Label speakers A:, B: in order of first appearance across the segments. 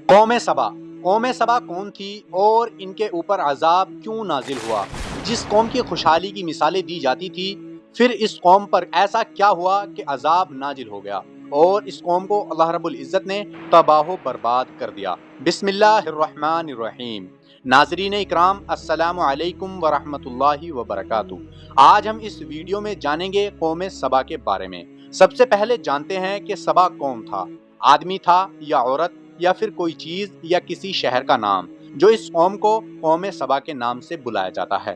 A: قوم سبا کون تھی اور ان کے اوپر عذاب کیوں نازل ہوا؟ جس قوم کی خوشحالی کی مثالیں دی جاتی تھی، پھر اس قوم پر ایسا کیا ہوا کہ عذاب نازل ہو گیا اور اس قوم کو اللہ رب العزت نے تباہ و برباد کر دیا۔ بسم اللہ الرحمن الرحیم۔ ناظرین اکرام، السلام علیکم ورحمۃ اللہ وبرکاتہ۔ آج ہم اس ویڈیو میں جانیں گے قوم سبا کے بارے میں۔ سب سے پہلے جانتے ہیں کہ سبا کون تھا؟ آدمی تھا یا عورت یا پھر کوئی چیز یا کسی شہر کا نام جو اس قوم کو قوم سبا کے نام سے بلایا جاتا ہے؟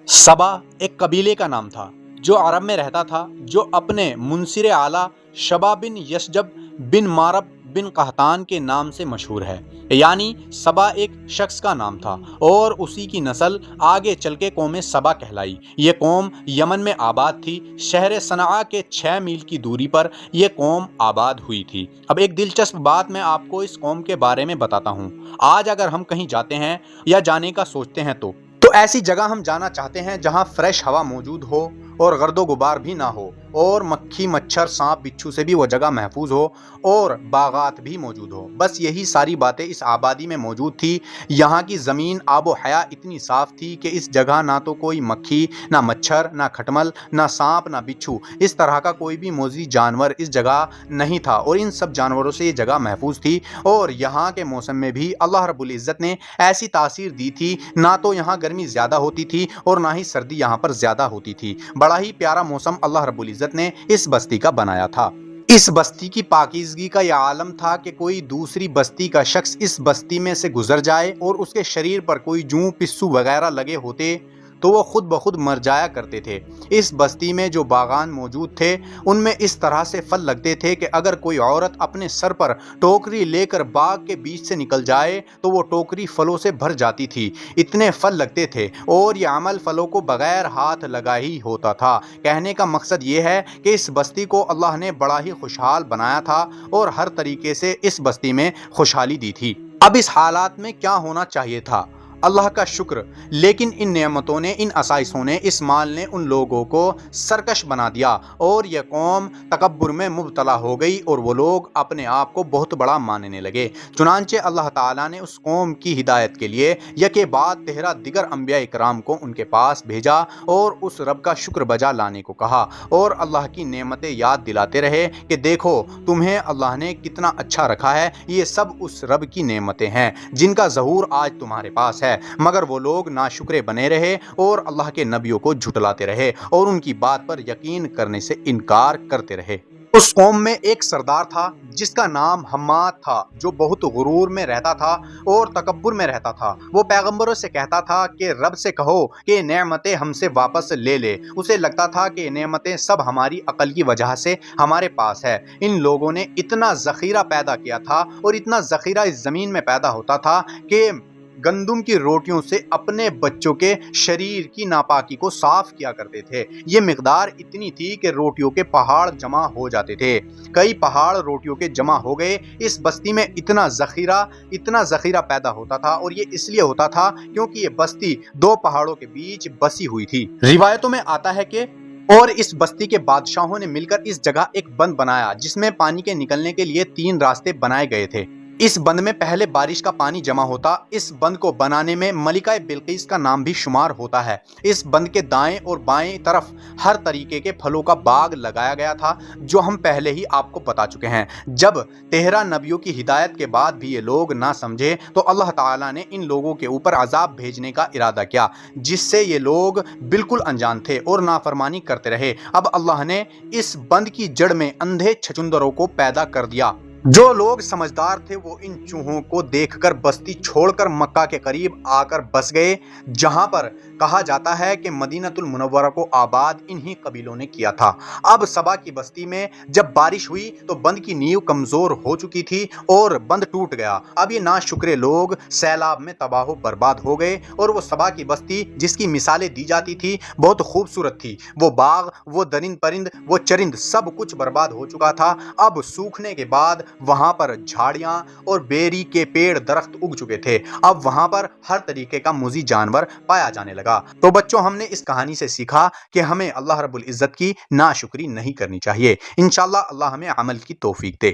A: سبا ایک قبیلے کا نام تھا جو عرب میں رہتا تھا، جو اپنے منصر اعلیٰ شبا بن یشجب بن مارب بن قحطان کے نام سے مشہور ہے۔ یعنی سبا ایک شخص کا نام تھا اور اسی کی نسل آگے چل کے قوم سبا کہلائی۔ یہ قوم یمن میں آباد تھی۔ شہر صنعاء کے 6 میل کی دوری پر یہ قوم آباد ہوئی تھی۔ اب ایک دلچسپ بات میں آپ کو اس قوم کے بارے میں بتاتا ہوں۔ آج اگر ہم کہیں جاتے ہیں یا جانے کا سوچتے ہیں تو ایسی جگہ ہم جانا چاہتے ہیں جہاں فریش ہوا موجود ہو اور گرد و غبار بھی نہ ہو اور مکھی مچھر سانپ بچھو سے بھی وہ جگہ محفوظ ہو اور باغات بھی موجود ہو۔ بس یہی ساری باتیں اس آبادی میں موجود تھی۔ یہاں کی زمین آب و حیا اتنی صاف تھی کہ اس جگہ نہ تو کوئی مکھی، نہ مچھر، نہ کھٹمل، نہ سانپ، نہ بچھو، اس طرح کا کوئی بھی موذی جانور اس جگہ نہیں تھا اور ان سب جانوروں سے یہ جگہ محفوظ تھی۔ اور یہاں کے موسم میں بھی اللہ رب العزت نے ایسی تاثیر دی تھی، نہ تو یہاں گرمی زیادہ ہوتی تھی اور نہ ہی سردی یہاں پر زیادہ ہوتی تھی۔ بڑا ہی پیارا موسم اللہ رب العزت نے اس بستی کا بنایا تھا۔ اس بستی کی پاکیزگی کا یہ عالم تھا کہ کوئی دوسری بستی کا شخص اس بستی میں سے گزر جائے اور اس کے شریر پر کوئی جوں پسو وغیرہ لگے ہوتے تو وہ خود بخود مر جایا کرتے تھے۔ اس بستی میں جو باغان موجود تھے ان میں اس طرح سے پھل لگتے تھے کہ اگر کوئی عورت اپنے سر پر ٹوکری لے کر باغ کے بیچ سے نکل جائے تو وہ ٹوکری پھلوں سے بھر جاتی تھی، اتنے پھل لگتے تھے اور یہ عمل پھلوں کو بغیر ہاتھ لگائے ہی ہوتا تھا۔ کہنے کا مقصد یہ ہے کہ اس بستی کو اللہ نے بڑا ہی خوشحال بنایا تھا اور ہر طریقے سے اس بستی میں خوشحالی دی تھی۔ اب اس حالات میں کیا ہونا چاہیے تھا؟ اللہ کا شکر، لیکن ان نعمتوں نے، ان آسائشوں نے، اس مال نے ان لوگوں کو سرکش بنا دیا اور یہ قوم تکبر میں مبتلا ہو گئی اور وہ لوگ اپنے آپ کو بہت بڑا ماننے لگے۔ چنانچہ اللہ تعالیٰ نے اس قوم کی ہدایت کے لیے یکے بعد 13 دیگر انبیاء کرام کو ان کے پاس بھیجا اور اس رب کا شکر بجا لانے کو کہا اور اللہ کی نعمتیں یاد دلاتے رہے کہ دیکھو تمہیں اللہ نے کتنا اچھا رکھا ہے، یہ سب اس رب کی نعمتیں ہیں جن کا ظہور آج تمہارے پاس ہے۔ مگر وہ لوگ ناشکرے بنے رہے اور اللہ کے نبیوں کو جھٹلاتے رہے اور ان کی بات پر یقین کرنے سے انکار کرتے رہے۔ اس قوم میں ایک سردار تھا جس کا نام حماد تھا، جو بہت غرور میں رہتا تھا اور تکبر میں رہتا تھا۔ وہ پیغمبروں سے کہتا تھا کہ رب سے کہو کہ نعمتیں ہم سے واپس لے لے۔ اسے لگتا تھا کہ نعمتیں سب ہماری عقل کی وجہ سے ہمارے پاس ہے۔ ان لوگوں نے اتنا ذخیرہ پیدا کیا تھا اور اتنا ذخیرہ اس زمین میں پیدا ہوتا تھا کہ گندم کی روٹیوں سے اپنے بچوں کے شریر کی ناپاکی کو صاف کیا کرتے تھے۔ یہ مقدار اتنی تھی کہ روٹیوں کے پہاڑ جمع ہو جاتے تھے۔ کئی پہاڑ روٹیوں کے جمع ہو گئے۔ اس بستی میں اتنا ذخیرہ پیدا ہوتا تھا اور یہ اس لیے ہوتا تھا کیونکہ یہ بستی 2 پہاڑوں کے بیچ بسی ہوئی تھی۔ روایتوں میں آتا ہے کہ اور اس بستی کے بادشاہوں نے مل کر اس جگہ ایک بند بنایا جس میں پانی کے نکلنے کے لیے 3 راستے بنائے گئے تھے۔ اس بند میں پہلے بارش کا پانی جمع ہوتا۔ اس بند کو بنانے میں ملکہ بلقیس کا نام بھی شمار ہوتا ہے۔ اس بند کے دائیں اور بائیں طرف ہر طریقے کے پھلوں کا باغ لگایا گیا تھا جو ہم پہلے ہی آپ کو بتا چکے ہیں۔ جب 13 نبیوں کی ہدایت کے بعد بھی یہ لوگ نہ سمجھے تو اللہ تعالیٰ نے ان لوگوں کے اوپر عذاب بھیجنے کا ارادہ کیا جس سے یہ لوگ بالکل انجان تھے اور نافرمانی کرتے رہے۔ اب اللہ نے اس بند کی جڑ میں اندھے چھچندروں کو پیدا کر دیا۔ جو لوگ سمجھدار تھے وہ ان چوہوں کو دیکھ کر بستی چھوڑ کر مکہ کے قریب آ کر بس گئے، جہاں پر کہا جاتا ہے کہ مدینۃ المنورہ کو آباد انہی قبیلوں نے کیا تھا۔ اب سبا کی بستی میں جب بارش ہوئی تو بند کی نیو کمزور ہو چکی تھی اور بند ٹوٹ گیا۔ اب یہ ناشکرے لوگ سیلاب میں تباہ و برباد ہو گئے اور وہ سبا کی بستی جس کی مثالیں دی جاتی تھی بہت خوبصورت تھی، وہ باغ، وہ درند پرند، وہ چرند، سب کچھ برباد ہو چکا تھا۔ اب سوکھنے کے بعد وہاں پر جھاڑیاں اور بیری کے پیڑ درخت اگ چکے تھے۔ اب وہاں پر ہر طریقے کا موذی جانور پایا جانے لگا۔ تو بچوں، ہم نے اس کہانی سے سیکھا کہ ہمیں اللہ رب العزت کی ناشکری نہیں کرنی چاہیے۔ انشاءاللہ اللہ ہمیں عمل کی توفیق دے۔